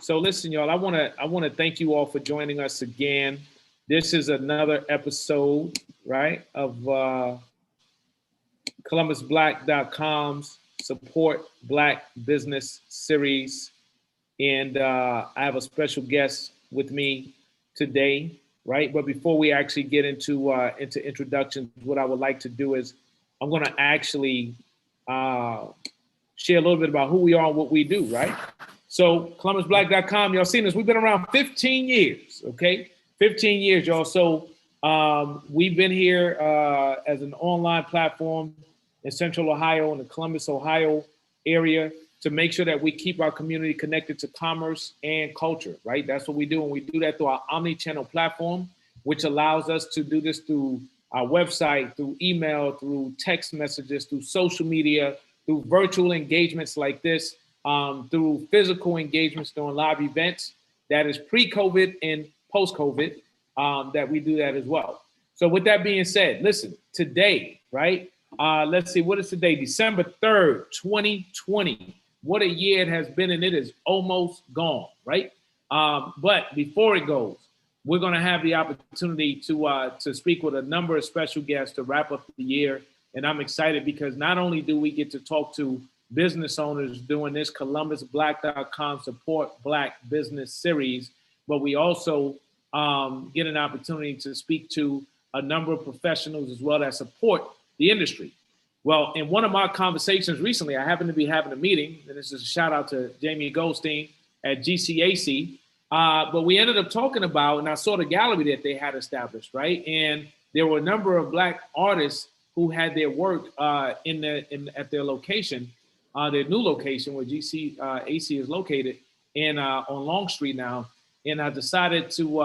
So listen, y'all, I wanna thank you all for joining us again. This is another episode, right, of ColumbusBlack.com's Support Black Business series. And I have a special guest with me today, right? But before we actually get into introductions, what I would like to do is I'm going to actually share a little bit about who we are and what we do, right? So ColumbusBlack.com, y'all seen us. We've been around 15 years, okay? 15 years, y'all. So we've been here as an online platform in Central Ohio, in the Columbus, Ohio area, to make sure that we keep our community connected to commerce and culture, right? That's what we do. And we do that through our omni-channel platform, which allows us to do this through our website, through email, through text messages, through social media, through virtual engagements like this, through physical engagements during live events. That is pre-COVID and post-COVID, that we do that as well. So with that being said, listen, today, right? Let's see, what is today? December 3rd, 2020. What a year it has been, and it is almost gone, right? But before it goes, we're going to have the opportunity to speak with a number of special guests to wrap up the year. And I'm excited because not only do we get to talk to business owners doing this ColumbusBlack.com Support Black Business series, but we also get an opportunity to speak to a number of professionals as well that support the industry. Well, in one of my conversations recently, I happened to be having a meeting, and this is a shout out to Jamie Goldstein at GCAC, but we ended up talking about, and I saw the gallery that they had established, right? And there were a number of Black artists who had their work at their location, their new location where GCAC is located, and on Long Street now. And I decided to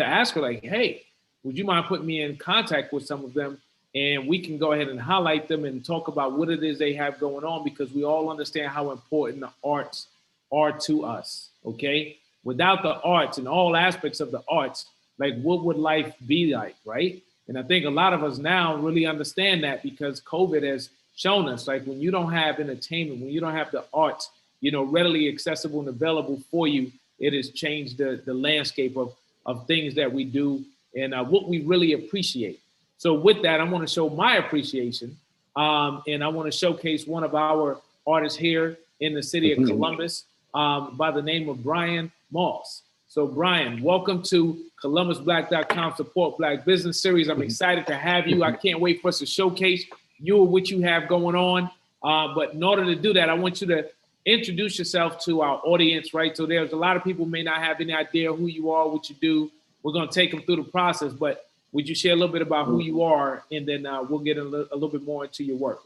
ask her, like, hey, would you mind putting me in contact with some of them? And we can go ahead and highlight them and talk about what it is they have going on, because we all understand how important the arts are to us, okay? Without the arts and all aspects of the arts, like, what would life be like, right? And I think a lot of us now really understand that, because COVID has shown us, like, when you don't have entertainment, when you don't have the arts, readily accessible and available for you, it has changed the landscape of things that we do and what we really appreciate. So with that, I want to show my appreciation, and I want to showcase one of our artists here in the city of Columbus by the name of Bryan Moss. So Bryan, welcome to ColumbusBlack.com Support Black Business Series. I'm excited to have you. I can't wait for us to showcase you and what you have going on. But in order to do that, I want you to introduce yourself to our audience, right? So there's a lot of people who may not have any idea who you are, what you do. We're going to take them through the process, but would you share a little bit about who you are, and then we'll get a little bit more into your work?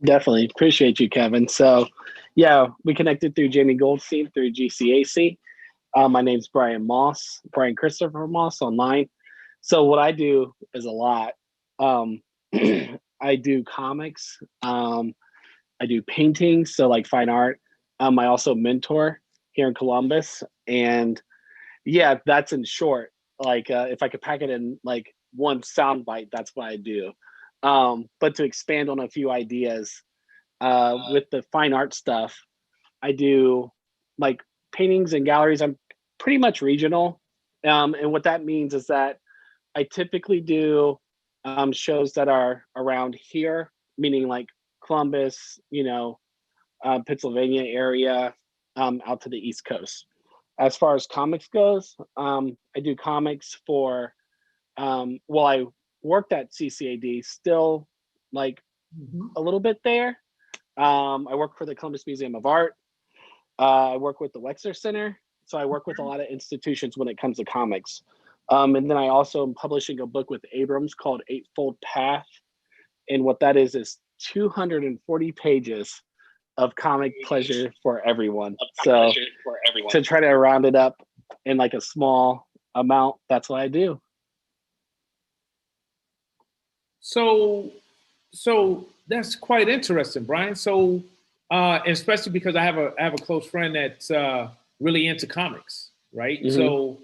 Definitely. Appreciate you, Kevin. So, yeah, we connected through Jamie Goldstein through GCAC. My name's Bryan Moss, Bryan Christopher Moss online. So what I do is a lot. I do comics. I do paintings, so like fine art. I also mentor here in Columbus. And yeah, that's in short. Like if I could pack it in like one sound bite, that's what I do. But to expand on a few ideas, with the fine art stuff, I do like paintings and galleries. I'm pretty much regional. And what that means is that I typically do shows that are around here, meaning like Columbus, Pennsylvania area, out to the East Coast. As far as comics goes, I do comics for, I worked at CCAD, still like a little bit there. I work for the Columbus Museum of Art. I work with the Wexler Center. So I work with a lot of institutions when it comes to comics. And then I also am publishing a book with Abrams called Eightfold Path. And what that is 240 pages of comic pleasure for everyone. So to try to round it up in like a small amount, that's what I do. So that's quite interesting, Bryan. So especially because I have a close friend that's really into comics, right? Mm-hmm. So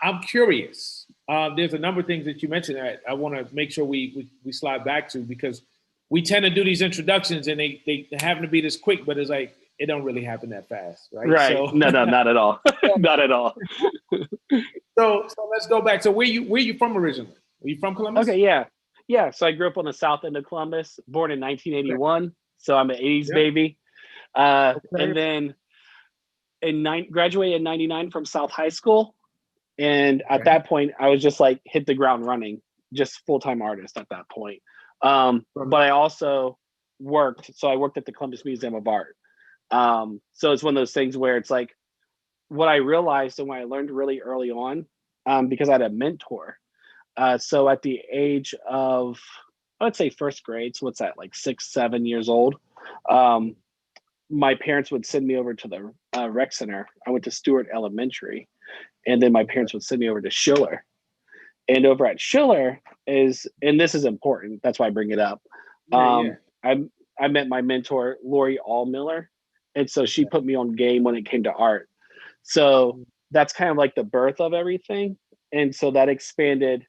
I'm curious. There's a number of things that you mentioned that I want to make sure we slide back to, because we tend to do these introductions and they happen to be this quick, but it's like it don't really happen that fast, right? Right. So No, not at all. Not at all. so let's go back. So where you from originally? Are you from Columbus? Okay, yeah. Yeah. So I grew up on the south end of Columbus, born in Okay. 1981. So I'm an 80s Yep. baby. Okay. And then graduated in 99 from South High School. And at Okay. that point, I was just like hit the ground running, just full-time artist at that point. But I also worked. So I worked at the Columbus Museum of Art. So it's one of those things where it's like what I realized and what I learned really early on, because I had a mentor. So at the age of, let's say first grade, so what's that, like 6, 7 years old, my parents would send me over to the rec center. I went to Stewart Elementary, and then my parents would send me over to Schiller. And over at Schiller and this is important, that's why I bring it up. Yeah. I met my mentor, Lori Allmiller, and so she Okay. put me on game when it came to art. So that's kind of like the birth of everything. And so that expanded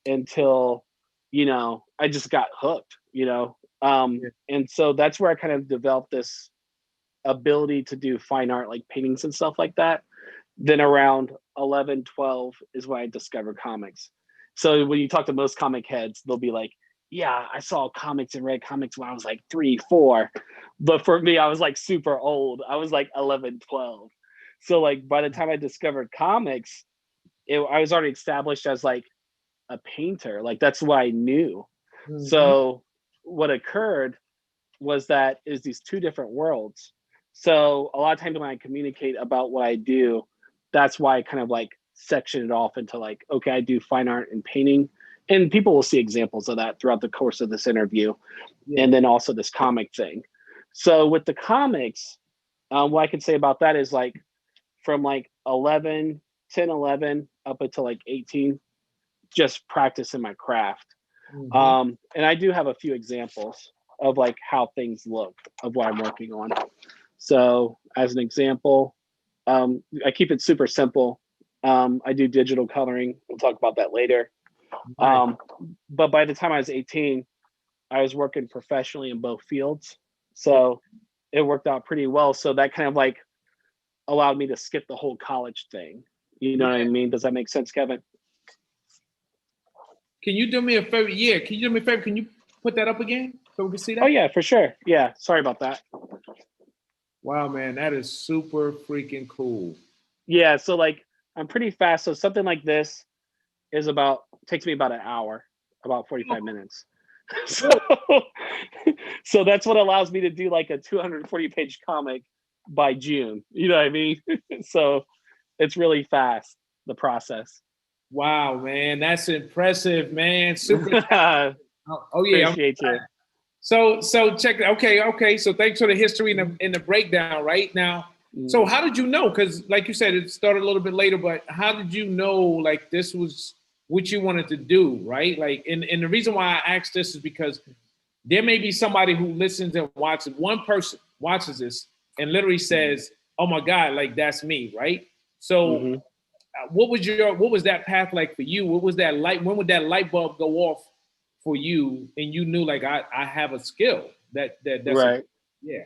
until, I just got hooked. Yeah. And so that's where I kind of developed this ability to do fine art, like paintings and stuff like that. Then around 11, 12 is when I discovered comics. So when you talk to most comic heads, they'll be like, yeah, I saw comics and read comics when I was like 3, 4. But for me, I was like super old. I was like 11, 12. So like by the time I discovered comics, I was already established as like a painter. Like that's what I knew. Mhm. So what occurred was that is these two different worlds. So a lot of times when I communicate about what I do, that's why I kind of like section it off into like, okay, I do fine art and painting. And people will see examples of that throughout the course of this interview. Yeah. And then also this comic thing. So with the comics, what I can say about that is like from like 11, 10, 11 up until like 18, just practicing my craft. Mhm. And I do have a few examples of like how things look of what I'm working on. So as an example, I keep it super simple. I do digital coloring. We'll talk about that later. Nice. But by the time I was 18, I was working professionally in both fields. So it worked out pretty well. So that kind of like allowed me to skip the whole college thing. You know Yeah. what I mean? Does that make sense, Kevin? Can you do me a favor? Yeah. Can you do me a favor? Can you put that up again so we can see Oh that? yeah, for sure. Yeah. Sorry about that. Wow, man, that is super freaking cool. Yeah. So like I'm pretty fast. So something like this is takes me about an hour, about 45 minutes. So, so that's what allows me to do like a 240-page comic by June. You know what I mean? So it's really fast, the process. Wow, man, that's impressive, man. Super. Oh yeah. Appreciate you. So check it. Okay. So thanks for the history and the breakdown right now. So how did you know? Because like you said, it started a little bit later, but how did you know like this was what you wanted to do, right? Like, and the reason why I asked this is because there may be somebody who listens and watches. One person watches this and literally says, "Oh my God, like that's me," right? So Mm-hmm. what was that path like for you? What was that light? When would that light bulb go off for you? And you knew like I have a skill that's a Right. yeah.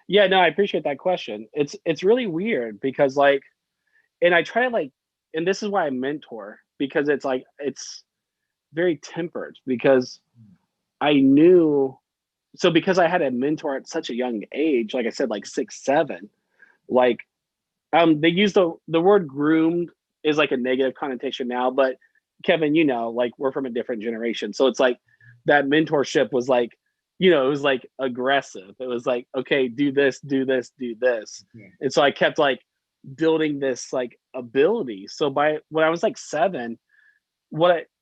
Yeah, no, I appreciate that question. It's really weird because like, and I try to like, and this is why I mentor, because it's like it's very tempered because I knew, so because I had a mentor at such a young age, like I said, like 6, 7, like they use the word groomed is like a negative connotation now, but Kevin, like we're from a different generation. So it's like that mentorship was like, it was like aggressive. It was like, okay, do this, do this, do this. Yeah. And so I kept like building this like ability. So by when I was like 7,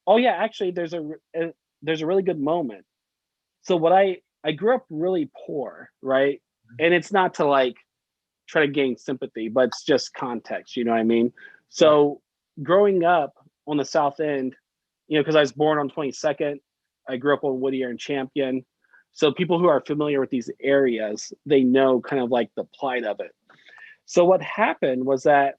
oh yeah, actually there's a really good moment. So I grew up really poor, right? And it's not to like try to gain sympathy, but it's just context, you know what I mean? Right. So growing up on the South End, because I was born on 22nd, I grew up on Whittier and Champion. So people who are familiar with these areas, they know kind of like the plight of it. So what happened was that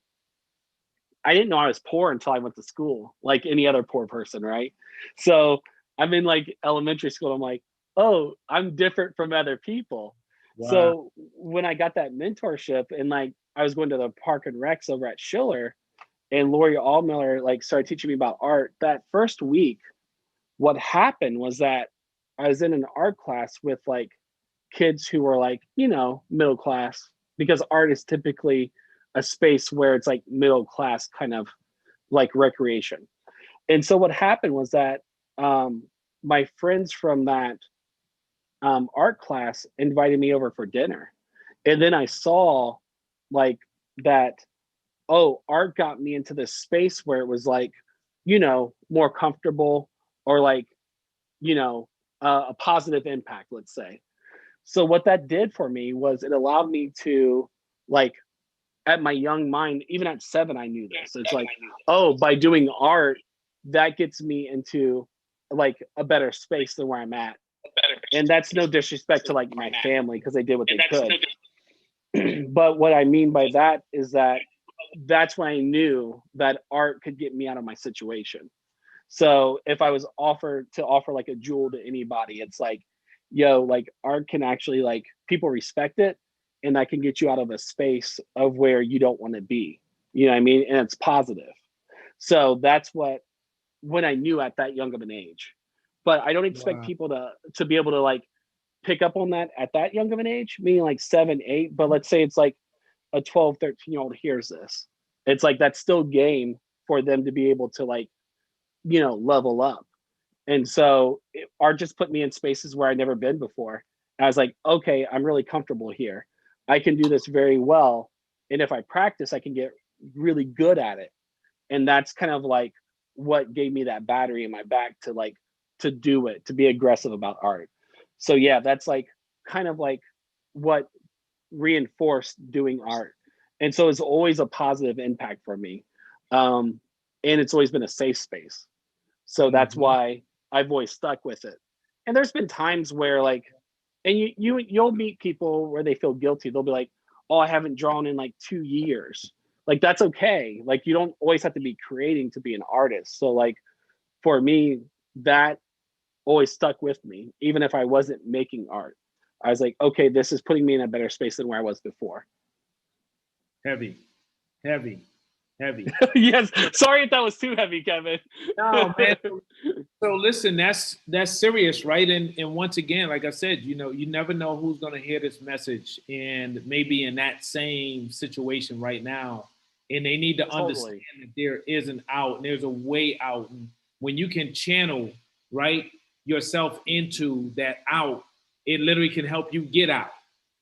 I didn't know I was poor until I went to school, like any other poor person, right? So I'm in like elementary school. I'm like, oh, I'm different from other people. Wow. So when I got that mentorship and like I was going to the Park and Recs over at Schiller and Lori Allmiller like started teaching me about art, that first week, what happened was that I was in an art class with like kids who were like, you know, middle class, because art is typically a space where it's like middle class kind of like recreation. And so what happened was that my friends from that art class invited me over for dinner. And then I saw like that, oh, art got me into this space where it was like, you know, more comfortable or like, you know, a positive impact, let's say. So what that did for me was it allowed me to like at my young mind, even at 7, I knew this. It's like, oh, by doing art, that gets me into like a better space than where I'm at. And that's no disrespect to like my family because they did what they could. But what I mean by that is that that's when I knew that art could get me out of my situation. So if I was offered to offer like a jewel to anybody, it's like, yo, like art can actually like people respect it and that can get you out of a space of where you don't want to be. You know what I mean? And it's positive. So that's what when I knew at that young of an age. But I don't expect Wow. people to be able to like pick up on that at that young of an age, meaning like 7, 8. But let's say it's like a 12, 13-year-old hears this. It's like that's still game for them to be able to like, you know, level up. And so art just put me in spaces where I'd never been before. And I was like, okay, I'm really comfortable here. I can do this very well. And if I practice, I can get really good at it. And that's kind of like what gave me that battery in my back to like to do it, to be aggressive about art. So yeah, that's like kind of like what reinforced doing art. And so it's always a positive impact for me. And it's always been a safe space. So that's Mhm. why I've always stuck with it. And there's been times where like, and you'll meet people where they feel guilty. They'll be like, "Oh, I haven't drawn in like 2 years." Like that's okay. Like you don't always have to be creating to be an artist. So like for me, that always stuck with me, even if I wasn't making art. I was like, okay, this is putting me in a better space than where I was before. Heavy, heavy, heavy. Yes. Sorry if that was too heavy, Kevin. No, man. So listen, that's serious, right? And once again, like I said, you know, you never know who's going to hear this message and maybe in that same situation right now, and they need to understand Totally. that there is an out, and there's a way out. And when you can channel right yourself into that out, it literally can help you get out,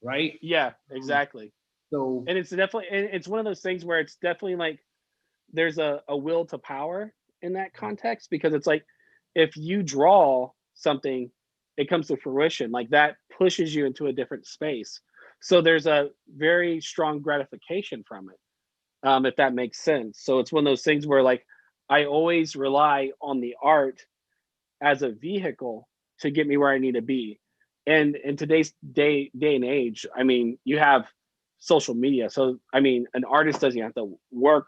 right? Yeah, Um, exactly. so And it's definitely, and it's one of those things where it's definitely like there's a will to power in that context because it's like if you draw something, it comes to fruition. Like that pushes you into a different space. So there's a very strong gratification from it, if that makes sense. So it's one of those things where like I always rely on the art as a vehicle to get me where I need to be. And in today's day and age, I mean, you have social media. So I mean, an artist doesn't have to work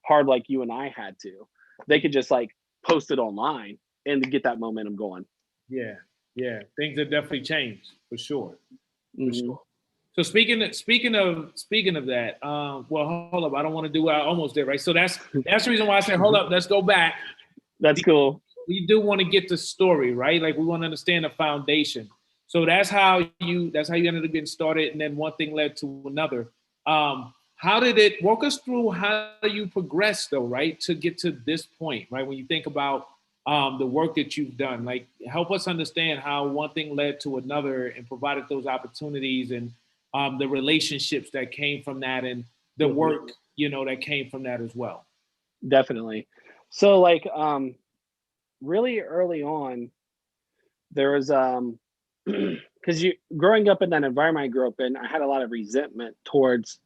hard like you and I had to. They could just like post it online and get that momentum going. yeah, yeah, things have definitely changed for sure, for Hmm. sure. So speaking of that, well, hold up, I don't want to do what I almost did, right? So that's the reason why I said, hold up, let's go back. That's cool. We do want to get the story, right? Like we want to understand the foundation. So that's how you ended up getting started, and then one thing led to another. How did it walk us through how you progress though, right? To get to this point, right? When you think about the work that you've done, like help us understand how one thing led to another and provided those opportunities and the relationships that came from that and the Hmm. work, that came from that as well. Definitely. So like really early on, there was because you growing up in that environment I grew up in, I had a lot of resentment towards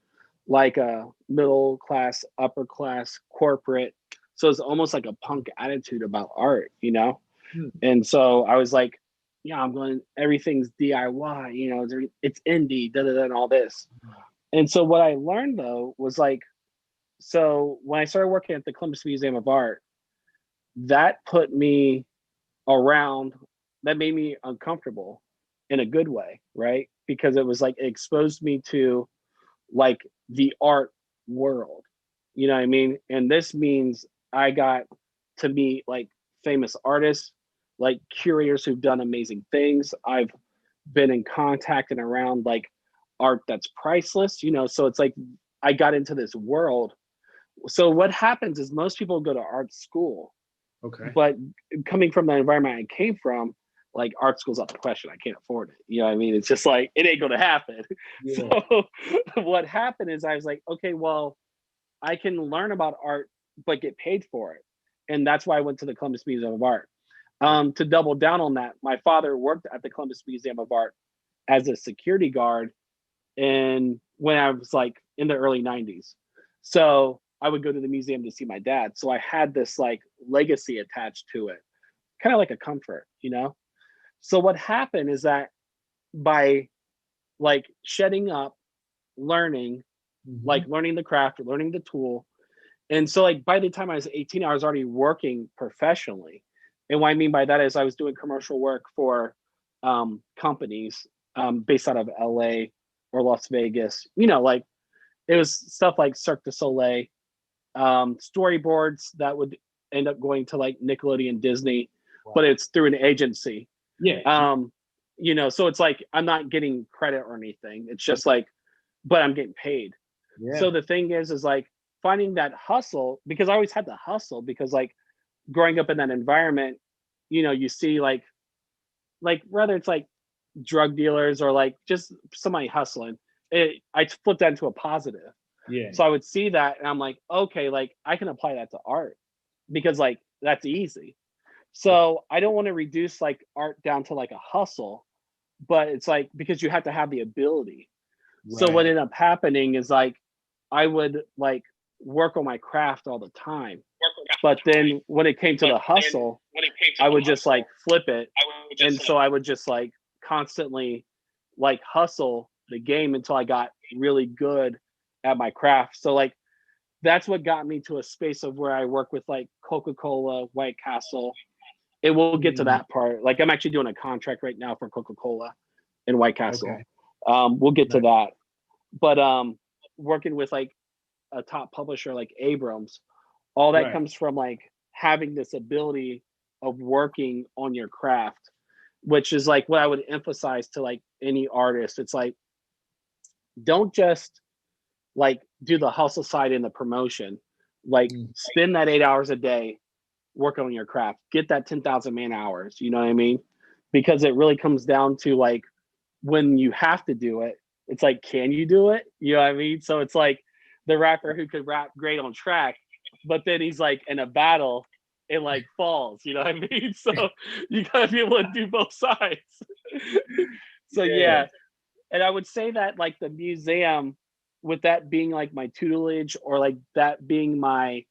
like a middle class, upper class, corporate. So it's almost like a punk attitude about art, you know? Hmm. And so I was like, yeah, I'm going, everything's DIY, you know, it's indie, da da da, and all this. And so what I learned though was like, so when I started working at the Columbus Museum of Art, that put me around, that made me uncomfortable in a good way, right? because it was like it exposed me to like the art world. You know what I mean? And this means I got to meet like famous artists, like curators who've done amazing things. I've been in contact and around like art that's priceless, you know, so it's like I got into this world. So what happens is most people go to art school, Okay. but coming from the environment I came from, like art school's out the question. I can't afford it. You know what I mean? It's just like it ain't gonna happen. Yeah. So what happened is I was like, okay, well, I can learn about art but get paid for it. And that's why I went to the Columbus Museum of Art. To double down on that, my father worked at the Columbus Museum of Art as a security guard and when I was like in the early 90s. So I would go to the museum to see my dad. So I had this like legacy attached to it, kind of like a comfort, you know? So what happened is that by like shedding up, learning, like learning the craft, learning the tool. And so like by the time I was 18, I was already working professionally. And what I mean by that is I was doing commercial work for companies based out of LA or Las Vegas, you know, like it was stuff like Cirque du Soleil, storyboards that would end up going to like Nickelodeon, Disney, but it's through an agency. Yeah. You know, so it's like I'm not getting credit or anything. It's just like, but I'm getting paid. Yeah. So the thing is like finding that hustle, because I always had to hustle because like growing up in that environment, you know, you see like whether it's like drug dealers or like just somebody hustling, I flipped that into a positive. Yeah. So I would see that and I'm like, okay, like I can apply that to art because like that's easy. So I don't want to reduce like art down to like a hustle, but it's like because you have to have the ability. So what ended up happening is like I would like work on my craft all the time. But then when it came to the hustle, I would just like flip it. And so I would just like constantly like hustle the game until I got really good at my craft. So like that's what got me to a space of where I work with like Coca-Cola, White Castle. It will get to that part. Like I'm actually doing a contract right now for Coca-Cola and White Castle. Okay. We'll get to that. But working with like a top publisher like Abrams, all that comes from like having this ability of working on your craft, which is like what I would emphasize to like any artist. It's like, don't just like do the hustle side in the promotion, like spend that 8 hours a day working on your craft, get that 10,000 man hours, you know what I mean? Because it really comes down to like when you have to do it, it's like, can you do it? You know what I mean? So it's like the rapper who could rap great on track, but then he's like in a battle, it like falls, you know what I mean? So you gotta be able to do both sides. So yeah. And I would say that like the museum, with that being like my tutelage or like that being my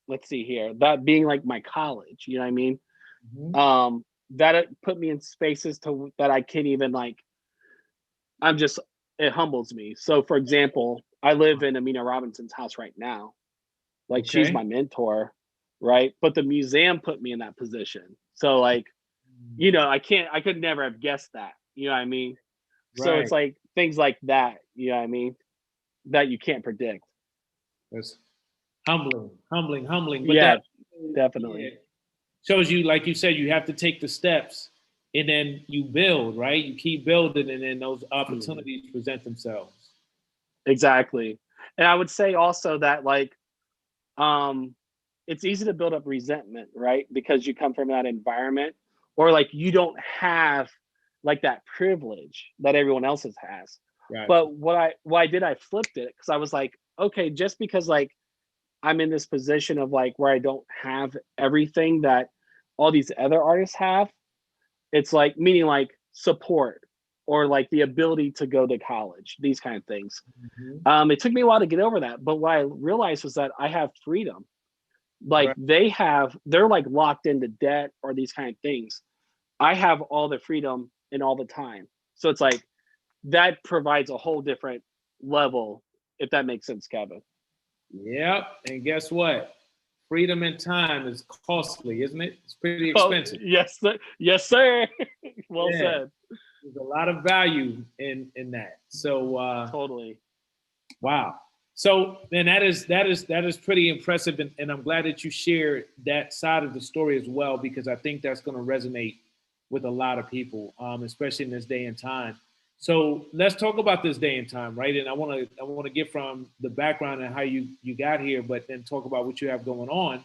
let's see here, that being like my college, you know what I mean? That it put me in spaces to that I can't even like, I'm just, it humbles me. So for example, I live in Amina Robinson's house right now. Like she's my mentor, right? But the museum put me in that position. So like, you know, I could never have guessed that, you know what I mean? So it's like things like that, you know what I mean? That you can't predict. That's humbling. But yeah, that definitely. shows you, like you said, you have to take the steps and then you build, right? You keep building and then those opportunities present themselves. Exactly. And I would say also that like, it's easy to build up resentment, right? Because you come from that environment or like you don't have like that privilege that everyone else has. But what I did, I flipped it because I was like, okay, just because like I'm in this position of like where I don't have everything that all these other artists have, it's like meaning like support or like the ability to go to college, these kind of things. It took me a while to get over that, but what I realized was that I have freedom. Like they're like locked into debt or these kind of things. I have all the freedom and all the time. So it's like that provides a whole different level, if that makes sense, Kevin. Yep. And guess what? Freedom and time is costly, isn't it? It's pretty expensive. Yes, sir. Yes, sir. Well said. There's a lot of value in that. So Totally. wow. So then that is pretty impressive, and I'm glad that you shared that side of the story as well, because I think that's going to resonate with a lot of people, especially in this day and time. So let's talk about this day and time, right? And I want to get from the background and how you got here, but then talk about what you have going on.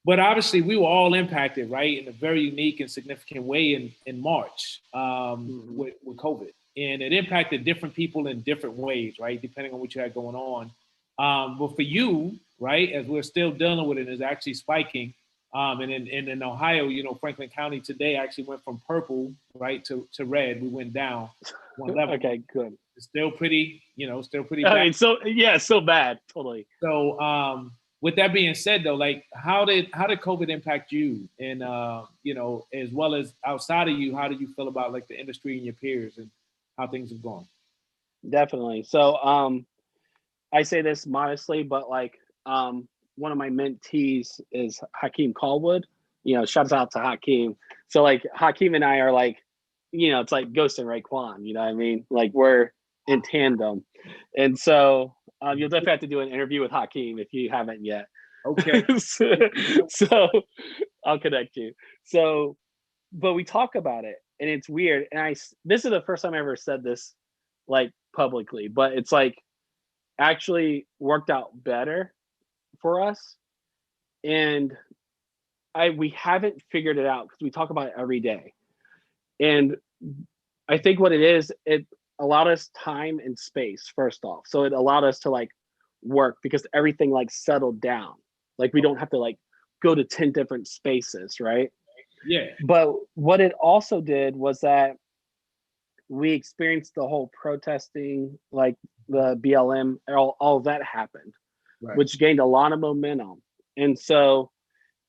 But obviously, we were all impacted, right, in a very unique and significant way in March with COVID. And it impacted different people in different ways, right, depending on what you had going on. But for you, right, as we're still dealing with it, is actually spiking. And in Ohio, Franklin County today actually went from purple, right, to red. We went down one level. Okay, good. It's still pretty, I mean, so bad, totally. So, with that being said, though, like how did COVID impact you, and as well as outside of you, how do you feel about like the industry and your peers and how things have gone? Definitely. So, I say this modestly, but like, one of my mentees is Hakeem Callwood. Shouts out to Hakeem. So like Hakeem and I are like, it's like Ghost and Raekwon. You know what I mean? Like we're in tandem, and so you'll definitely have to do an interview with Hakeem if you haven't yet. Okay. so I'll connect you. So, but we talk about it, and it's weird. And this is the first time I ever said this, like publicly, but it's like actually worked out better for us, and we haven't figured it out because we talk about it every day. And I think what it is, it allowed us time and space first off. So it allowed us to like work because everything like settled down. Like we don't have to like go to 10 different spaces, right? Yeah. But what it also did was that we experienced the whole protesting, like the BLM, all that happened, right, which gained a lot of momentum. And so,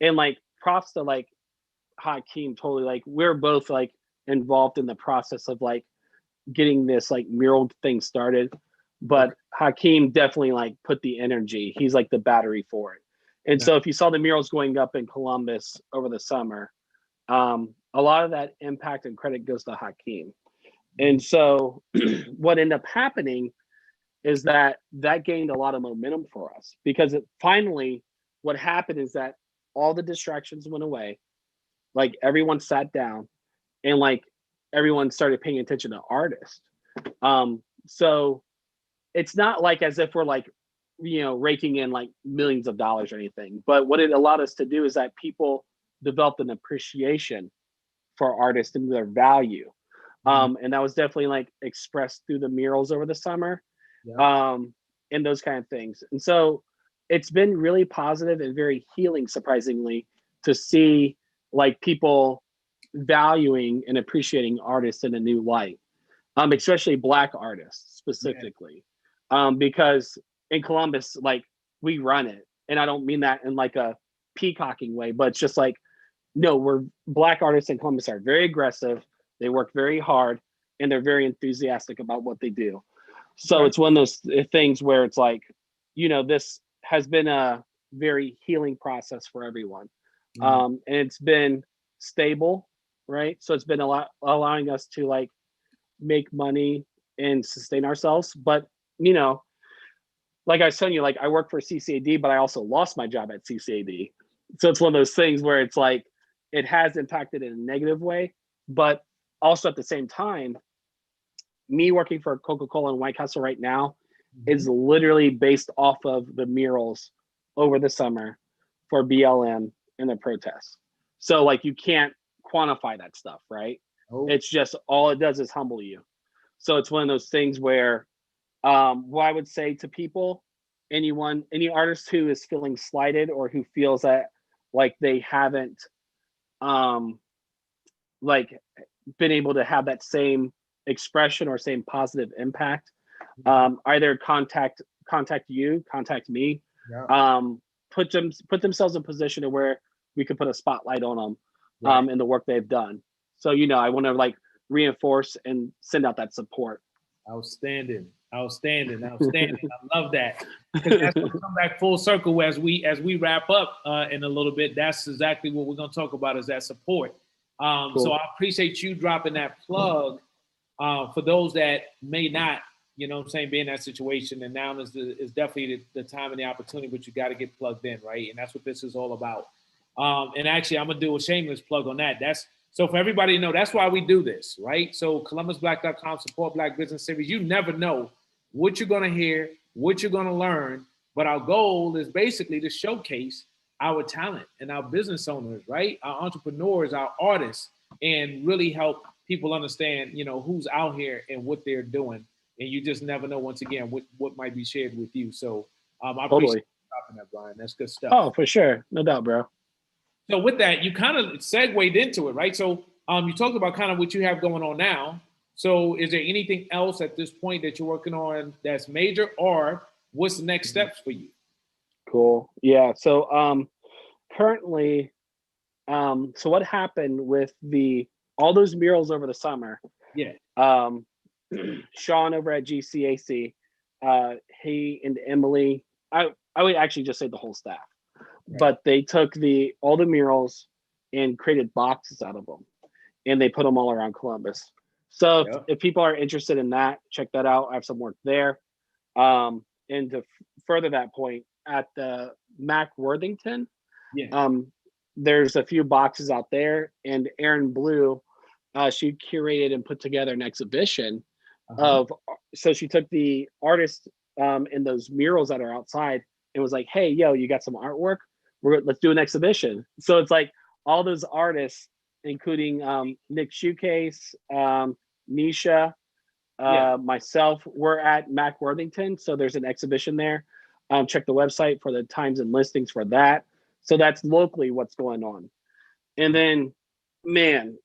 and like props to like Hakeem, totally, like we're both like involved in the process of like getting this like mural thing started, but Hakeem definitely like put the energy. He's like the battery for it. And so if you saw the murals going up in Columbus over the summer, a lot of that impact and credit goes to Hakeem. And so what ended up happening is that gained a lot of momentum for us, because finally what happened is that all the distractions went away. Like everyone sat down and like everyone started paying attention to artists. So it's not like as if we're like, raking in like millions of dollars or anything, but what it allowed us to do is that people developed an appreciation for artists and their value. And that was definitely like expressed through the murals over the summer, and those kind of things. And so it's been really positive and very healing, surprisingly, to see like people valuing and appreciating artists in a new light, especially Black artists specifically, because in Columbus, like we run it, and I don't mean that in like a peacocking way, but it's just like, no, Black artists in Columbus are very aggressive. They work very hard, and they're very enthusiastic about what they do. So it's one of those things where it's like, this has been a very healing process for everyone. And it's been stable, right? So it's been allowing us to like make money and sustain ourselves. But, like I was telling you, like I work for CCAD, but I also lost my job at CCAD. So it's one of those things where it's like, it has impacted in a negative way, but also at the same time, me working for Coca-Cola and White Castle right now is literally based off of the murals over the summer for BLM and the protests. So like you can't quantify that stuff, right? It's just all it does is humble you. So it's one of those things where what I would say to people, any artist who is feeling slighted or who feels that like they haven't like been able to have that same expression or same positive impact, either contact me, put themselves in a position to where we could put a spotlight on them, in the work they've done. So I want to like reinforce and send out that support. Outstanding. I love that, because that's going to come back full circle as we wrap up in a little bit. That's exactly what we're going to talk about, is that support. Cool. So I appreciate you dropping that plug for those that may not, you know what I'm saying, be in that situation. And now is definitely the time and the opportunity, but you got to get plugged in, right? And that's what this is all about. And actually, I'm going to do a shameless plug on that. So for everybody to know, that's why we do this, right? So ColumbusBlack.com, support Black business series. You never know what you're going to hear, what you're going to learn. But our goal is basically to showcase our talent and our business owners, right? Our entrepreneurs, our artists, and really help people understand, you know, who's out here and what they're doing. And you just never know, once again, what might be shared with you. So I appreciate you stopping that, Bryan. That's good stuff. Oh, for sure. No doubt, bro. So with that, you kind of segued into it, right? So you talked about kind of what you have going on now. So is there anything else at this point that you're working on that's major, or what's the next steps for you? Cool. Yeah. So currently, so what happened with all those murals over the summer? Yeah. Sean over at GCAC, he and Emily, I would actually just say the whole staff. Right. But they took all the murals and created boxes out of them, and they put them all around Columbus. So if people are interested in that, check that out. I have some work there. And to further that point, at the Mac Worthington, there's a few boxes out there, and Erin Blue, she curated and put together an exhibition so she took the artists in those murals that are outside and was like, hey, yo, you got some artwork? Let's do an exhibition. So it's like all those artists, including Nick Shoecase, Nisha, myself, we're at Mac Worthington. So there's an exhibition there. Check the website for the times and listings for that. So that's locally what's going on. And then, man,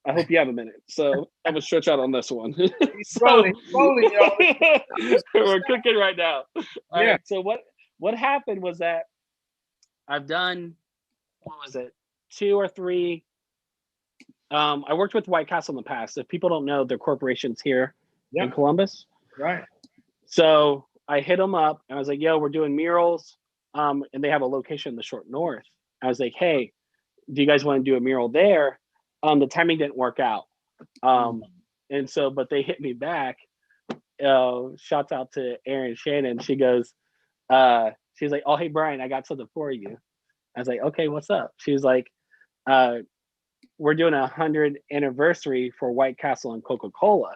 I hope you have a minute. So I'm gonna stretch out on this one. Slowly, y'all. We're cooking right now. All right. So what happened was that I've done, what was it, 2 or 3. I worked with White Castle in the past. If people don't know, their corporation's here in Columbus. Right. So I hit them up and I was like, yo, we're doing murals. And they have a location in the short north. I was like, hey, do you guys want to do a mural there? The timing didn't work out. And so, but they hit me back. Shouts out to Erin Shannon. She goes, she's like, oh, hey, Bryan, I got something for you. I was like, okay, what's up? She was like, we're doing 100th anniversary for White Castle and Coca-Cola.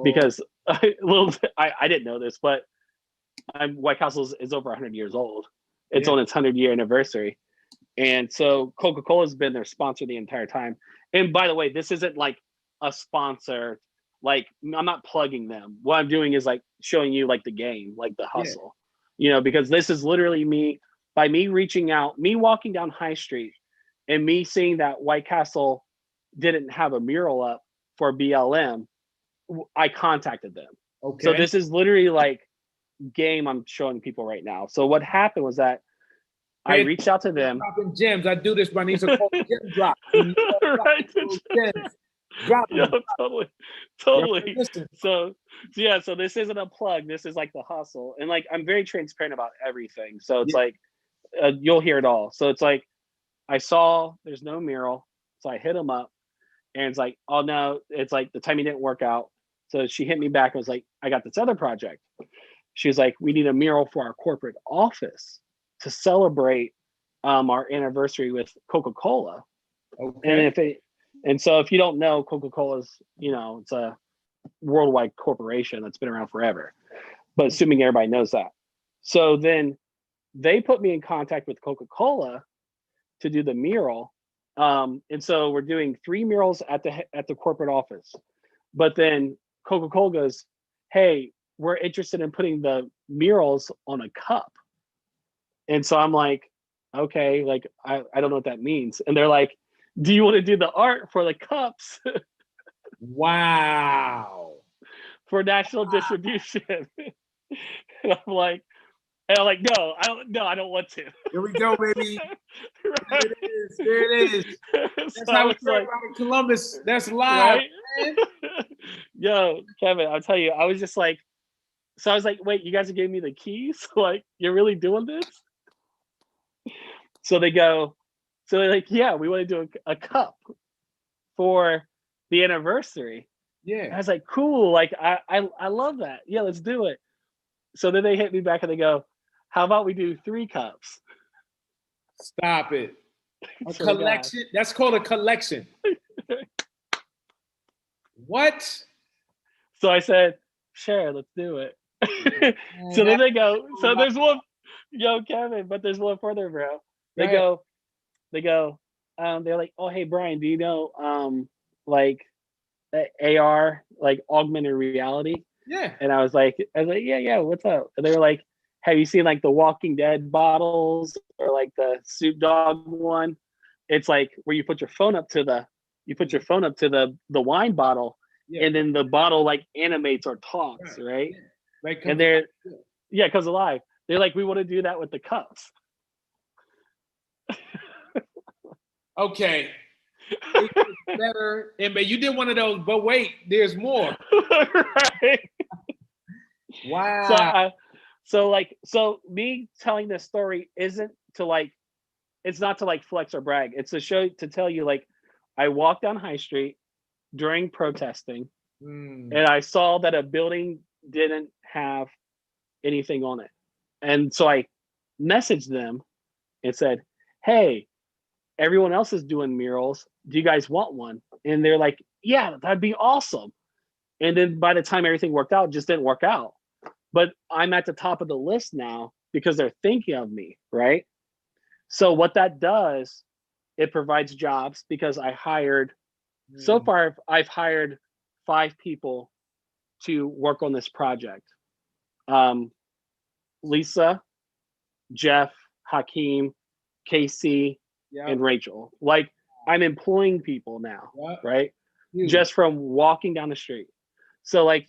Because I didn't know this, but White Castle is over 100 years old. It's on its 100-year anniversary. And so Coca-Cola has been their sponsor the entire time. And by the way, this isn't like a sponsor. Like, I'm not plugging them. What I'm doing is like showing you like the game, like the hustle, you know, because this is literally me, by me reaching out, me walking down High Street and me seeing that White Castle didn't have a mural up for BLM. I contacted them. Okay. So this is literally like game I'm showing people right now. So what happened was that I reached out to them. Dropping gems. I do this, but I need to call gem drop. Right. Drop them. Totally. So this isn't a plug. This is like the hustle. And like, I'm very transparent about everything. So it's like, you'll hear it all. So it's like, I saw there's no mural. So I hit them up and it's like, oh no, it's like the timing didn't work out. So she hit me back and was like, I got this other project. She was like, we need a mural for our corporate office to celebrate our anniversary with Coca-Cola. Okay. And so if you don't know, Coca-Cola's, you know, it's a worldwide corporation that's been around forever, but assuming everybody knows that. So then they put me in contact with Coca-Cola to do the mural. And so we're doing 3 murals at the corporate office, but then Coca-Cola goes, hey, we're interested in putting the murals on a cup. And so I'm like, okay, like, I don't know what that means. And they're like, do you want to do the art for the cups? Wow. For national distribution. And I'm like, no, I don't want to. Here we go, baby. Right. There it is. That's so how it's like in Columbus. That's live. Right? Yo, Kevin, I'll tell you, I was just like, so I was like, wait, you guys are giving me the keys? Like, you're really doing this? So they're like, yeah, we want to do a cup for the anniversary. Yeah. I was like, cool. Like, I love that. Yeah, let's do it. So then they hit me back and they go, how about we do 3 cups? Stop it. A Swear to God. collection? That's called a collection. What? So I said, sure, let's do it. So then they go, so there's one, yo, Kevin, but there's one further, bro. They go, they're like, oh, hey, Brian, do you know, like, AR, like augmented reality? Yeah. And I was like, yeah, what's up? And they were like, have you seen like the Walking Dead bottles or like the Snoop Dogg one? It's like where you put your phone up to the wine bottle, Yeah. and then the bottle like animates or talks, right? Yeah. Like, And they're comes alive. They're like, we want to do that with the cups. okay. Better, and but you did one of those, but wait, there's more. Right. Wow. So me telling this story isn't to like, it's not to like flex or brag. It's to show, to tell you, like, I walked down High Street during protesting and I saw that a building didn't have anything on it. And so I messaged them and said, hey, everyone else is doing murals. Do you guys want one? And they're like, yeah, that'd be awesome. And then by the time everything worked out, it just didn't work out. But I'm at the top of the list now because they're thinking of me, right? So what that does, it provides jobs because I hired, so far I've hired 5 people to work on this project. Lisa, Jeff, Hakeem, Casey, and Rachel. Like, I'm employing people now, right? Just from walking down the street. So like,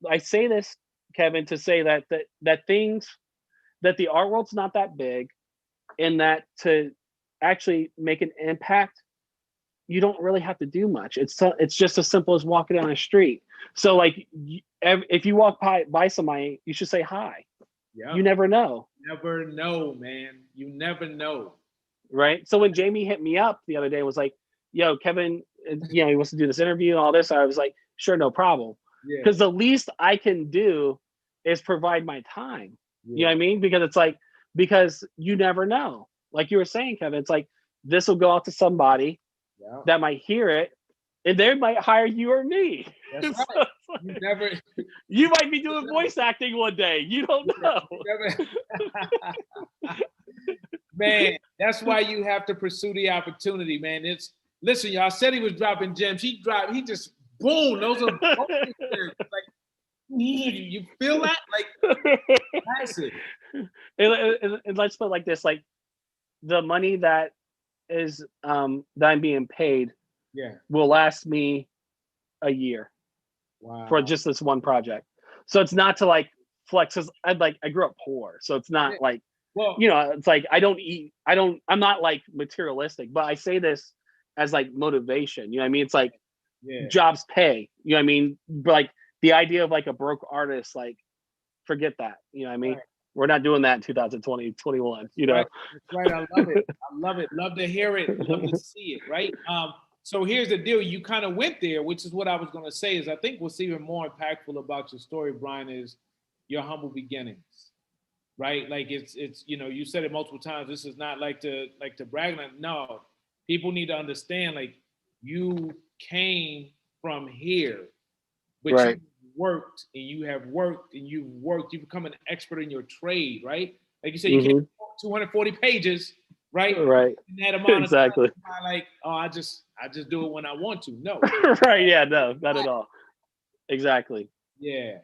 I say this, Kevin, to say that the art world's not that big, and that to actually make an impact, you don't really have to do much. It's just as simple as walking down the street. So like, if you walk by somebody, you should say hi. You never know. Never know, man. You never know. Right. So when Jamie hit me up the other day, was like, yo, Kevin, he wants to do this interview and all this, I was like, sure, no problem. Because the least I can do is provide my time. You know what I mean? Because it's like, because you never know. Like you were saying, Kevin, it's like, this will go out to somebody that might hear it, and they might hire you or me. That's right. You might be doing voice acting one day. You don't know. Man, that's why you have to pursue the opportunity, man. Listen, y'all, I said he was dropping gems. He just boom. Those are like, you feel that? Like, massive. And let's put it like this: like, the money that is that I'm being paid will last me a year for just this one project. So it's not to like flex, because I grew up poor, so it's not like, well, it's like I'm not like materialistic, but I say this as like motivation. You know what I mean? It's like, jobs pay. You know what I mean? But like, the idea of like a broke artist, like, forget that. You know what I mean? Right. We're not doing that in 2020, 21, you know? Right. That's right. I love it. I love it. Love to hear it. Love to see it, right? So here's the deal. You kind of went there, which is what I was going to say, is I think what's even more impactful about your story, Brian, is your humble beginnings, right? Like, it's you said it multiple times. This is not like to brag. No, people need to understand, like, you came from here, but you worked and you have worked and you've worked. You've become an expert in your trade, right? Like you said, you can't 240 pages, right? Right. In that amount of time, like, oh, I just do it when I want to. No. Right. Yeah. No, not at all. Exactly. Yeah.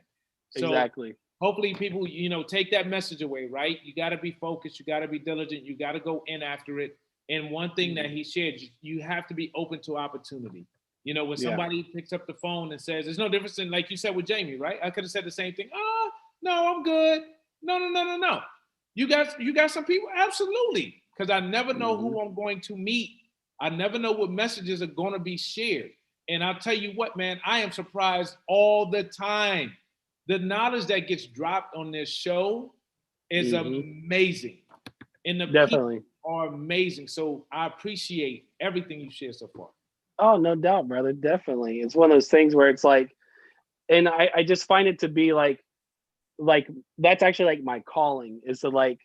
So exactly. Hopefully people, take that message away, right? You got to be focused. You got to be diligent. You got to go in after it. And one thing that he shared, you have to be open to opportunity. When somebody picks up the phone and says, there's no difference in, like you said with Jamie, right? I could have said the same thing. Oh, no, I'm good. No. You got some people? Absolutely. Because I never know who I'm going to meet. I never know what messages are going to be shared. And I'll tell you what, man, I am surprised all the time. The knowledge that gets dropped on this show is amazing. And the people are amazing. So I appreciate everything you shared so far. Oh, no doubt, brother. Definitely. It's one of those things where it's like, and I just find it to be like that's actually like my calling, is to like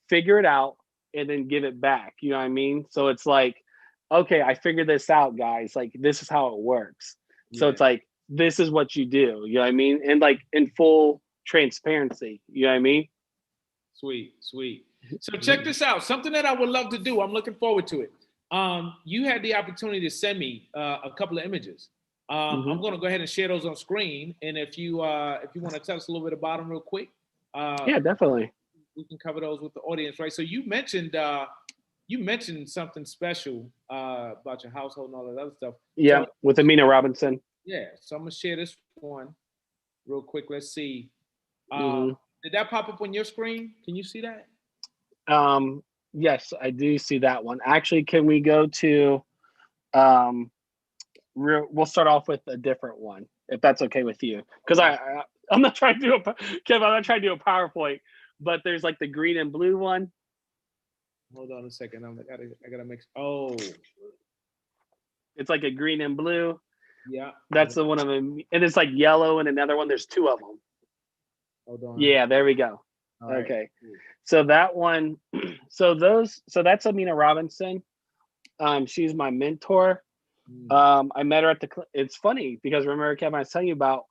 figure it out and then give it back. You know what I mean? So it's like, okay, I figured this out, guys. Like, this is how it works. So it's like, this is what you do. You know what I mean? And like in full transparency. You know what I mean? Sweet, sweet. So check this out. Something that I would love to do. I'm looking forward to it. You had the opportunity to send me a couple of images. I'm going to go ahead and share those on screen. And if you want to tell us a little bit about them real quick, yeah, definitely. We can cover those with the audience, right? So you mentioned something special about your household and all that other stuff. Yeah, so, with Amina Robinson. Yeah, so I'm gonna share this one real quick. Let's see. Mm-hmm. Did that pop up on your screen? Can you see that? Yes, I do see that one. Actually, can we go to we'll start off with a different one, if that's okay with you. Because I'm not trying to do Kevin, I'm not trying to do a PowerPoint, but there's like the green and blue one. Hold on a second. I gotta mix. Oh, it's like a green and blue. Yeah. That's the one of them. And it's like yellow and another one. There's two of them. Hold on. Yeah, there we go. All okay. Right. So that one, so that's Amina Robinson. She's my mentor. I met her it's funny because remember, Kevin, I was telling you about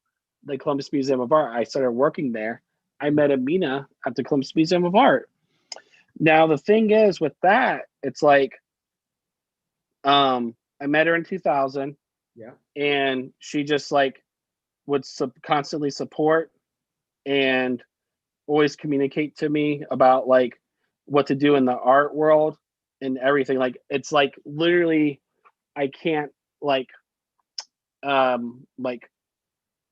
the Columbus Museum of Art. I started working there. I met Amina at the Columbus Museum of Art. Now, the thing is with that, it's like, I met her in 2000. Yeah. And she just like would constantly support and always communicate to me about like what to do in the art world and everything. Like, it's like literally, I can't like I'm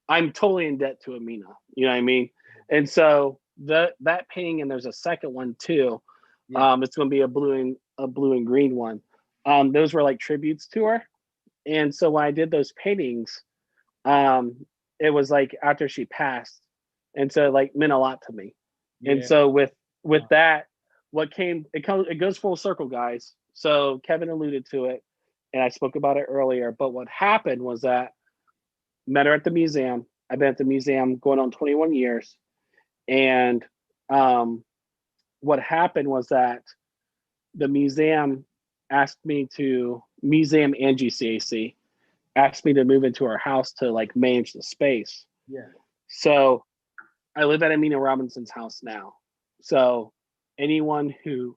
totally in debt to Amina. You know what I mean? And so that painting, and there's a second one too. Yeah. It's going to be a blue and green one. Those were like tributes to her. And so when I did those paintings, it was like after she passed, and so it like meant a lot to me. Yeah. And so with that, it goes full circle, guys. So Kevin alluded to it, and I spoke about it earlier. But what happened was that met her at the museum. I've been at the museum going on 21 years, and what happened was that the museum asked me to and GCAC asked me to move into her house to like manage the space. Yeah. So I live at Amina Robinson's house now. So anyone who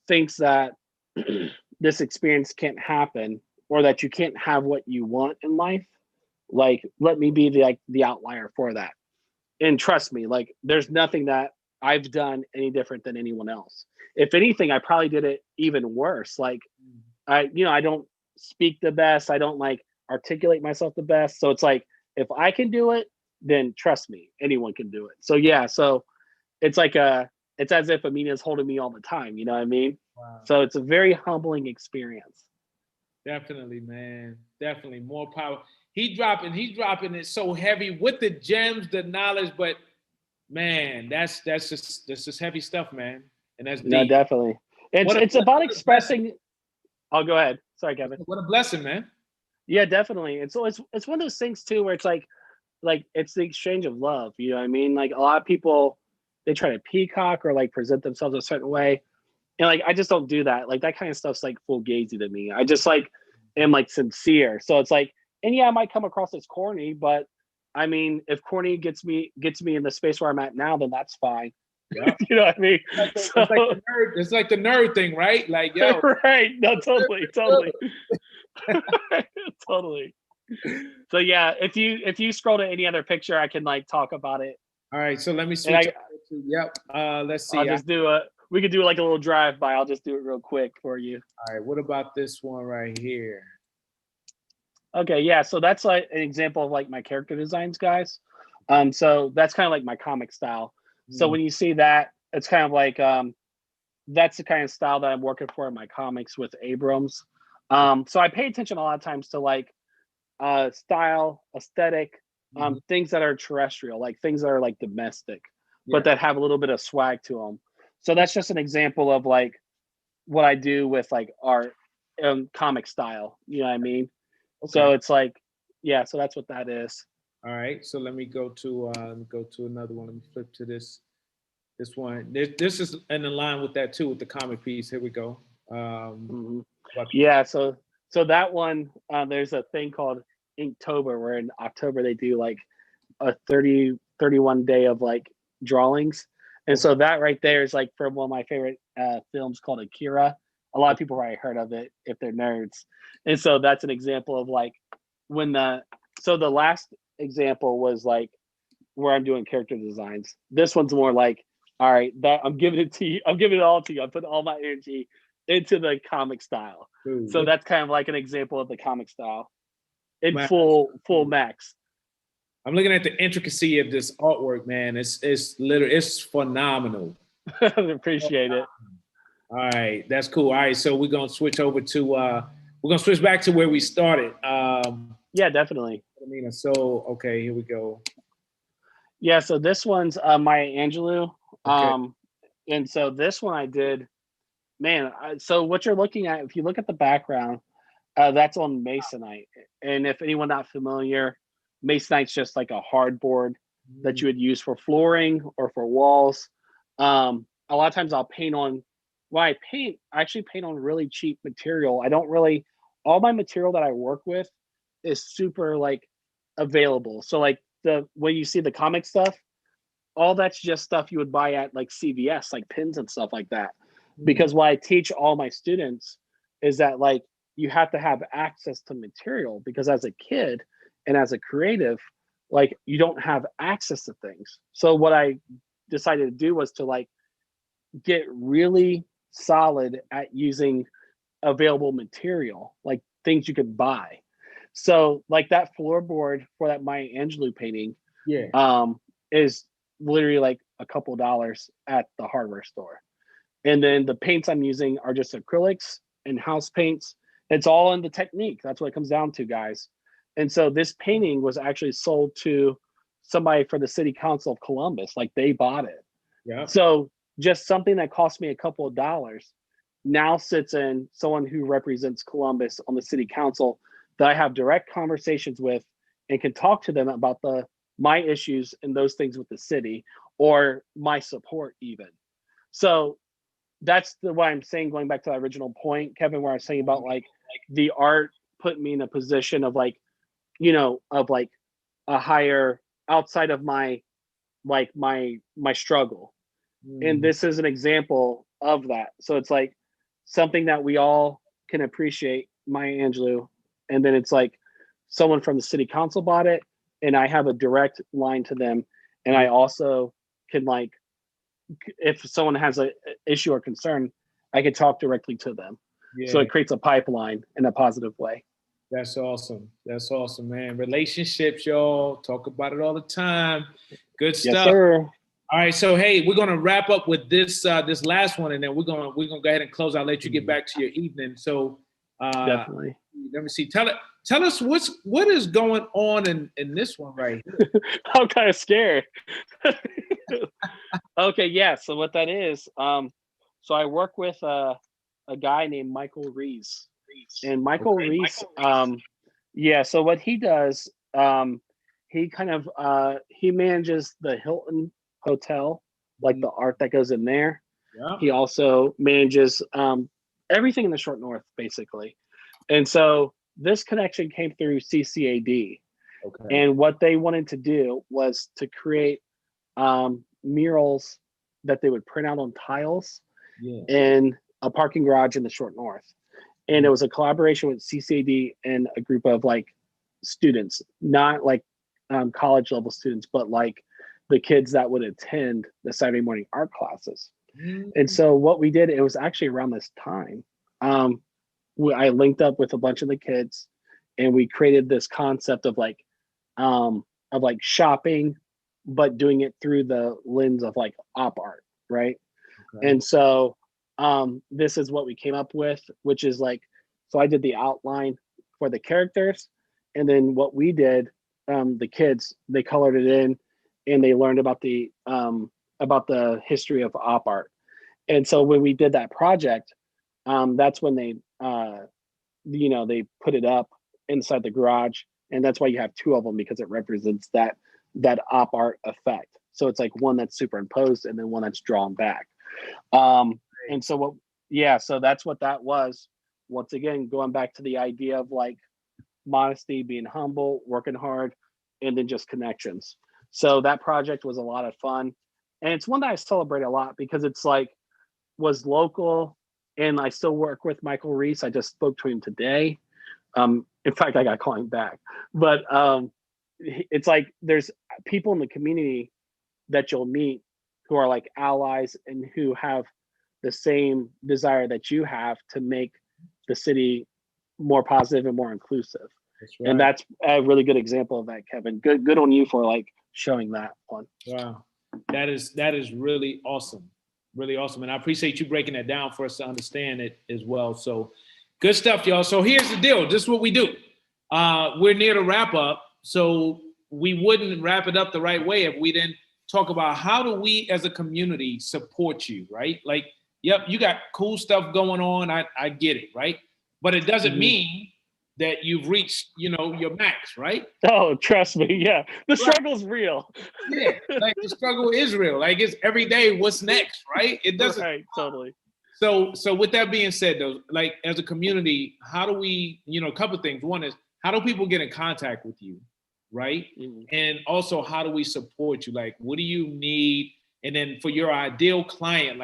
thinks that this experience can't happen or that you can't have what you want in life, like, let me be the outlier for that. And trust me, like, there's nothing that I've done any different than anyone else. If anything, I probably did it even worse. Like, I don't speak the best. I don't like articulate myself the best. So it's like, if I can do it, then trust me, anyone can do it. So yeah, so it's like it's as if Amina's holding me all the time. You know what I mean? Wow. So it's a very humbling experience. Definitely, man. Definitely more power. He's dropping it so heavy with the gems, the knowledge, but man, that's just heavy stuff, man. And that's deep. No, definitely. It's about expressing. Oh, go ahead. Sorry, Kevin. What a blessing, man. Yeah, definitely. And so it's one of those things too, where it's like it's the exchange of love. You know what I mean? Like, a lot of people, they try to peacock or like present themselves a certain way, and like, I just don't do that. Like, that kind of stuff's like full gazy to me. I just like am like sincere. So it's like, and yeah, I might come across as corny, but I mean, if corny gets me in the space where I'm at now, then that's fine. Yeah. You know what I mean? It's like the nerd thing, right? Like, yo. Right. No, totally. Totally. So yeah, if you scroll to any other picture, I can like talk about it. All right. So let me switch. Yep. Let's see. I'll just we could do like a little drive by. I'll just do it real quick for you. All right. What about this one right here? Okay. Yeah. So that's like an example of like my character designs, guys. So that's kind of like my comic style. So when you see that, it's kind of like that's the kind of style that I'm working for in my comics with Abrams. So I pay attention a lot of times to like style, aesthetic, things that are terrestrial, like things that are like domestic, but that have a little bit of swag to them. So that's just an example of like what I do with like art and comic style. You know what I mean? Okay. So it's like, Yeah, so that's what that is. All right, so let me go to another one. Let me flip to this one. This is in line with that too, with the comic piece. Here we go. Hmm. What- Yeah, so that one, there's a thing called Inktober, where in October they do like a 31 day of like drawings. And okay. so that right there is like from one of my favorite films called Akira. A lot of people probably heard of it if they're nerds. And so that's an example of like when the last example was like where I'm doing character designs. This one's more like, all right, that I'm giving it to you. I'm giving it all to you. I'm putting all my energy into the comic style. Dude, So that's kind of like an example of the comic style in man, full max. I'm looking at the intricacy of this artwork, man. It's literally it's phenomenal. Appreciate it. All right, that's cool. All right, so we're gonna switch over to we're gonna switch back to where we started. Yeah, definitely. I mean, so okay, here we go. Yeah, so this one's Maya Angelou. Okay. And so this one I did, man. So what you're looking at, if you look at the background, that's on masonite. And if anyone not familiar, masonite's just like a hardboard that you would use for flooring or for walls. A lot of times I'll paint on. Well, I actually paint on really cheap material. I don't really. All my material that I work with is super like available. So like the when you see the comic stuff, all that's just stuff you would buy at like CVS, like pins and stuff like that. Because what I teach all my students is that like you have to have access to material, because as a kid and as a creative, like you don't have access to things. So what I decided to do was to like get really solid at using available material, like things you could buy. So like that floorboard for that Maya Angelou painting Yeah. is literally like a couple dollars at the hardware store. And then the paints I'm using are just acrylics and house paints. It's all in the technique. That's what it comes down to, guys. And so this painting was actually sold to somebody for the city council of Columbus. Like they bought it. Yeah. So just something that cost me a couple of dollars now sits in someone who represents Columbus on the city council that I have direct conversations with and can talk to them about my issues and those things with the city, or my support even. So that's what I'm saying, going back to that original point, Kevin, where I was saying about like the art put me in a position of like, of like a higher outside of my like my struggle. And this is an example of that. So it's like something that we all can appreciate, Maya Angelou. And then it's like someone from the city council bought it, and I have a direct line to them. And I also can like, if someone has an issue or concern, I can talk directly to them. Yeah. So it creates a pipeline in a positive way. That's awesome. That's awesome, man. Relationships, y'all. Talk about it all the time. Good stuff. Yes, sir. All right, so hey, we're gonna wrap up with this this last one, and then we're gonna go ahead and close. I'll let you get back to your evening. So Definitely. let me see. Tell us what is going on in this one right here. I'm kind of scared. Okay, yeah. So what that is, so I work with a guy named Michael Reese, and Michael Reese, yeah. So what he does, he kind of he manages the Hilton Hotel, like the art that goes in there. Yeah. He also manages everything in the Short North, basically. And so this connection came through CCAD. Okay. And what they wanted to do was to create murals that they would print out on tiles in a parking garage in the Short North. And it was a collaboration with CCAD and a group of like students, not like college level students, but like the kids that would attend the Saturday morning art classes. And so what we did, it was actually around this time. I linked up with a bunch of the kids, and we created this concept of like shopping, but doing it through the lens of like op art, right? Okay. And so this is what we came up with, which is like, so I did the outline for the characters, and then what we did, the kids, they colored it in, and they learned about the history of op art. And so when we did that project, that's when they they put it up inside the garage, And that's why you have two of them, because it represents that op art effect. So it's like one that's superimposed and then one that's drawn back. And so so that's what that was. Once again, going back to the idea of like modesty, being humble, working hard, and then just connections. So that project was a lot of fun. And it's one that I celebrate a lot because it's like, was local, and I still work with Michael Reese. I just spoke to him today. In fact, I got to call him back. But it's like there's people in the community that you'll meet who are like allies and who have the same desire that you have to make the city more positive and more inclusive. That's right. And that's a really good example of that, Kevin. Good on you for like showing that one. Wow. That is really awesome. Really awesome. And I appreciate you breaking that down for us to understand it as well. So good stuff, y'all. So here's the deal. This is what we do. We're near to wrap up. So we wouldn't wrap it up the right way if we didn't talk about how do we as a community support you, right? Like, yep, you got cool stuff going on. I get it, right? But it doesn't mean that you've reached, your max, right? Oh, trust me. Yeah. The struggle's real. Yeah. Like the struggle is real. Like it's every day, what's next, right? It doesn't. Right, totally. So with that being said though, like as a community, how do we, a couple of things. One is, how do people get in contact with you, right? Mm-hmm. And also, how do we support you? Like, what do you need? And then for your ideal client,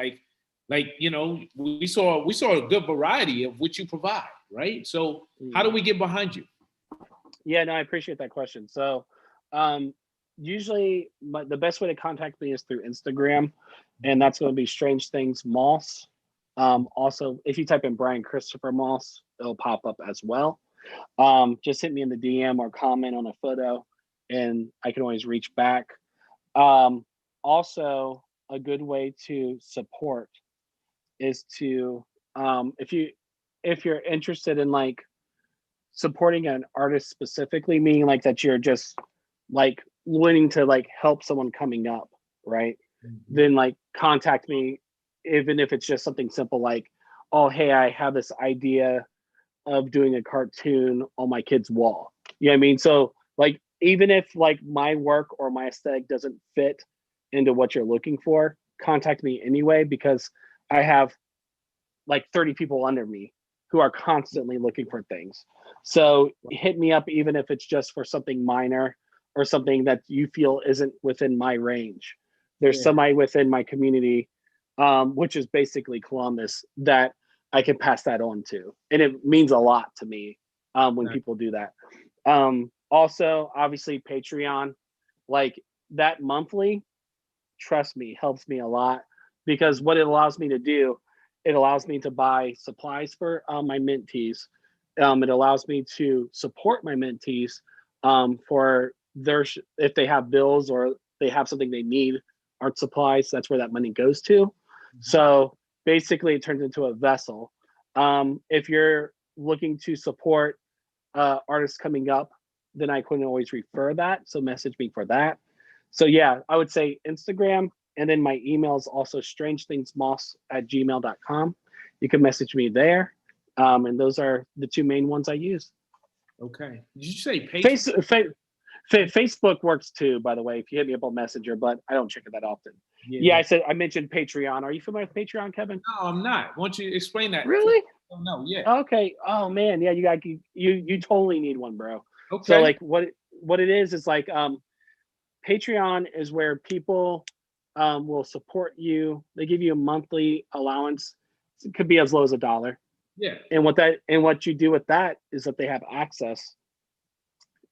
we saw a good variety of what you provide, right? So how do we get behind you? Yeah, no, I appreciate that question. So usually the best way to contact me is through Instagram, and that's going to be Strange Things Moss. Also, if you type in Bryan Christopher Moss, it'll pop up as well. Just hit me in the DM or comment on a photo, and I can always reach back. Also, a good way to support is to if you're interested in like supporting an artist specifically, meaning like that you're just like willing to like help someone coming up, right? Mm-hmm. Then like contact me, even if it's just something simple like, oh, hey, I have this idea of doing a cartoon on my kid's wall. You know what I mean? So like, even if like my work or my aesthetic doesn't fit into what you're looking for, contact me anyway, because I have like 30 people under me who are constantly looking for things. So hit me up, even if it's just for something minor or something that you feel isn't within my range. There's somebody within my community, which is basically Columbus, that I can pass that on to. And it means a lot to me when people do that. Also, obviously, Patreon, like that monthly, trust me, helps me a lot, because what it allows me to do, it allows me to buy supplies for my mentees. It allows me to support my mentees for if they have bills or they have something they need, art supplies, that's where that money goes to. Mm-hmm. So basically it turns into a vessel. If you're looking to support artists coming up, then I can always refer that. So message me for that. So yeah, I would say Instagram. And then my email is also strangethingsmoss@gmail.com. You can message me there. And those are the two main ones I use. Okay. Did you say Facebook works too, by the way, if you hit me up on Messenger, but I don't check it that often. Yeah, I mentioned Patreon. Are you familiar with Patreon, Kevin? No, I'm not. Why don't you explain that? Really? No, yeah. Okay. Oh man, yeah, you totally need one, bro. Okay. So like what it is like Patreon is where people will support you. They give you a monthly allowance. It could be as low as $1. Yeah. And what you do with that is that they have access,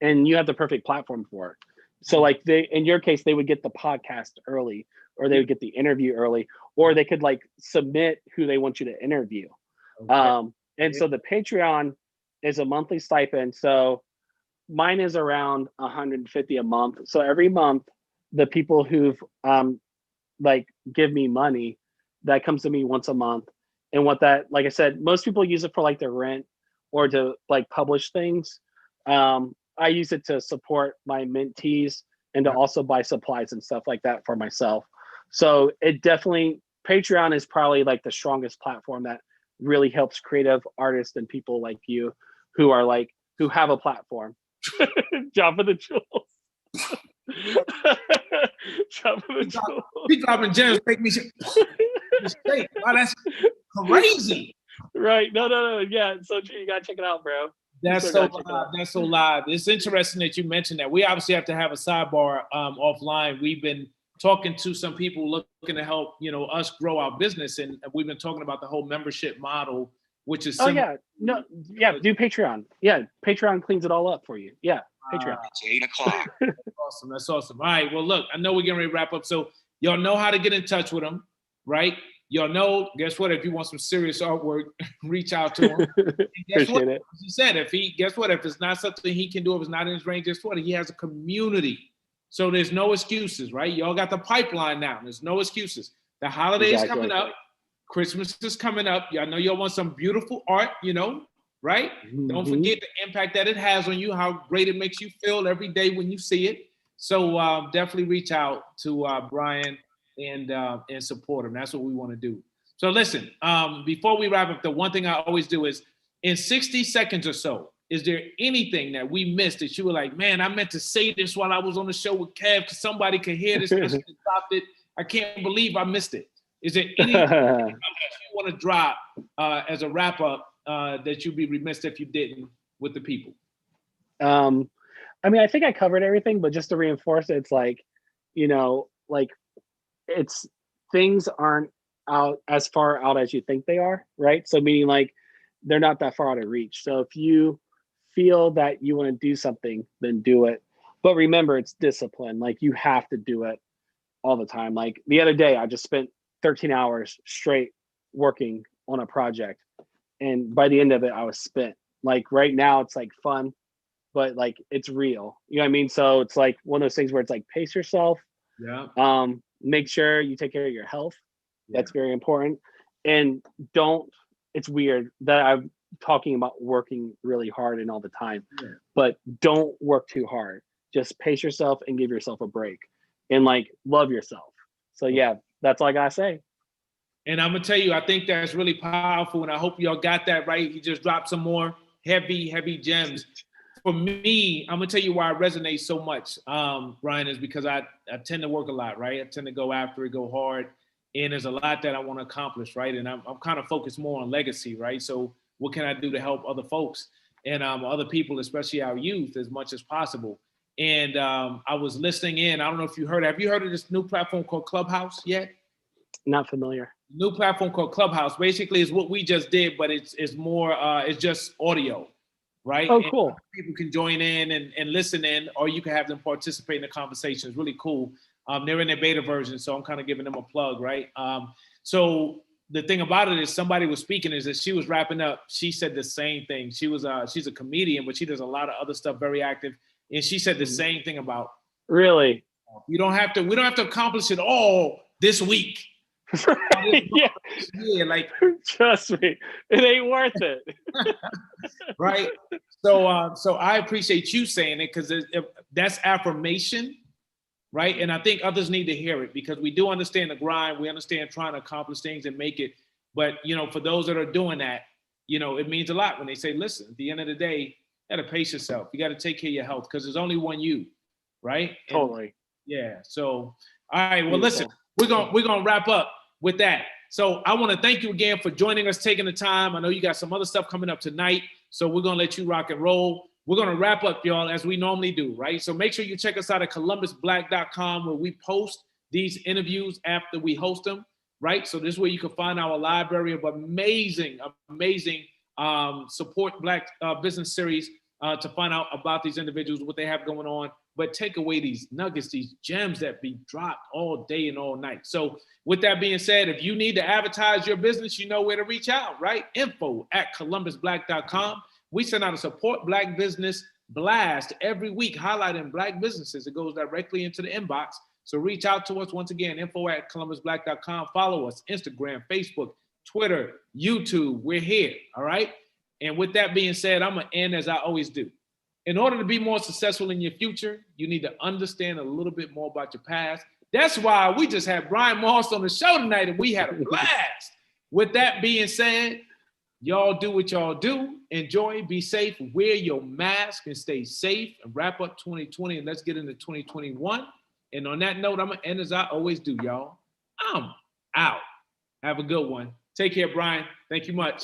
and you have the perfect platform for it. So like in your case, they would get the podcast early, or they would get the interview early, or they could like submit who they want you to interview. Okay. So the Patreon is a monthly stipend. So mine is around $150 a month. So every month, the people who've like give me money, that comes to me once a month. And what that, like I said, most people use it for like their rent or to like publish things. I use it to support my mentees and to also buy supplies and stuff like that for myself. So it definitely, Patreon is probably like the strongest platform that really helps creative artists and people like you who have a platform. Dropping the jewels. Dropping the jewels. He dropping gems make me mistake. Wow, that's crazy. Right. No. Yeah, it's so true. You gotta check it out, bro. That's so live. That's so live. It's interesting that you mentioned that. We obviously have to have a sidebar offline. We've been talking to some people looking to help, us grow our business, and we've been talking about the whole membership model, which is do Patreon. Yeah, Patreon cleans it all up for you. Yeah, Patreon. It's 8 o'clock. That's awesome. All right, well, look, I know we're getting ready to wrap up, so y'all know how to get in touch with them, right? Y'all know, guess what? If you want some serious artwork, reach out to him. Appreciate it. As you said, if it's not something he can do, if it's not in his range, guess what? He has a community. So there's no excuses, right? Y'all got the pipeline now. There's no excuses. The holiday is coming up. Christmas is coming up. Y'all know y'all want some beautiful art, right? Mm-hmm. Don't forget the impact that it has on you, how great it makes you feel every day when you see it. So definitely reach out to Bryan and support him. That's what we want to do. So listen, before we wrap up, the one thing I always do is in 60 seconds or so, is there anything that we missed that you were like, man, I meant to say this while I was on the show with Kev because somebody could hear this and stopped it. I can't believe I missed it. Is there anything you want to drop as a wrap up that you'd be remiss if you didn't with the people? I think I covered everything, but just to reinforce it, it's like, it's things aren't out as far out as you think they are, right? So meaning like they're not that far out of reach. So if you feel that you want to do something, then do it. But remember, it's discipline. Like you have to do it all the time. Like the other day, I just spent 13 hours straight working on a project. And by the end of it, I was spent. Like right now, it's like fun, but like it's real. You know what I mean? So it's like one of those things where it's like pace yourself. Yeah. Make sure you take care of your health. Yeah. That's very important. And it's weird that I'm talking about working really hard and all the time, but don't work too hard. Just pace yourself and give yourself a break and like love yourself. So yeah, that's all I gotta say. And I'm gonna tell you, I think that's really powerful, and I hope y'all got that right. He just dropped some more heavy gems. For me, I'm gonna tell you why it resonates so much, Bryan, is because I tend to work a lot, right? I tend to go after it, go hard, and there's a lot that I want to accomplish, right? And I'm kind of focused more on legacy, right? So what can I do to help other folks and other people, especially our youth, as much as possible? And I was listening in. I don't know if you heard. Have you heard of this new platform called Clubhouse yet? Not familiar. New platform called Clubhouse. Basically, is what we just did, but it's more. It's just audio, right? Oh, cool. And people can join in and listen in, or you can have them participate in the conversation. It's really cool. They're in their beta version, so I'm kind of giving them a plug, right? So the thing about it is somebody was speaking is that she was wrapping up. She said the same thing. She's a comedian, but she does a lot of other stuff, very active. And she said the same thing about really. We don't have to accomplish it all this week. Yeah, like trust me, it ain't worth it. Right. So I appreciate you saying it because that's affirmation, right? And I think others need to hear it because we do understand the grind. We understand trying to accomplish things and make it. But for those that are doing that, it means a lot when they say, listen, at the end of the day, you got to pace yourself. You got to take care of your health because there's only one you, right? Totally. Yeah. So, all right. Well, listen, we're gonna wrap up with that. So I want to thank you again for joining us, taking the time. I know you got some other stuff coming up tonight, so we're gonna let you rock and roll. We're gonna wrap up, y'all, as we normally do, right? So make sure you check us out at ColumbusBlack.com where we post these interviews after we host them, right? So this is where you can find our library of amazing support Black business series to find out about these individuals, what they have going on, but take away these nuggets, these gems that be dropped all day and all night. So with that being said, if you need to advertise your business, you know where to reach out, right? info@ColumbusBlack.com. We send out a support Black business blast every week, highlighting Black businesses. It goes directly into the inbox. So reach out to us once again, info@ColumbusBlack.com. Follow us, Instagram, Facebook, Twitter, YouTube. We're here, all right? And with that being said, I'm going to end as I always do. In order to be more successful in your future, you need to understand a little bit more about your past. That's why we just had Bryan Moss on the show tonight and we had a blast. With that being said, Y'all do what y'all do. Enjoy, be safe, wear your mask, and stay safe. And wrap up 2020, and let's get into 2021. And on that note, I'm going to end as I always do, y'all. I'm out. Have a good one. Take care, Bryan. Thank you much.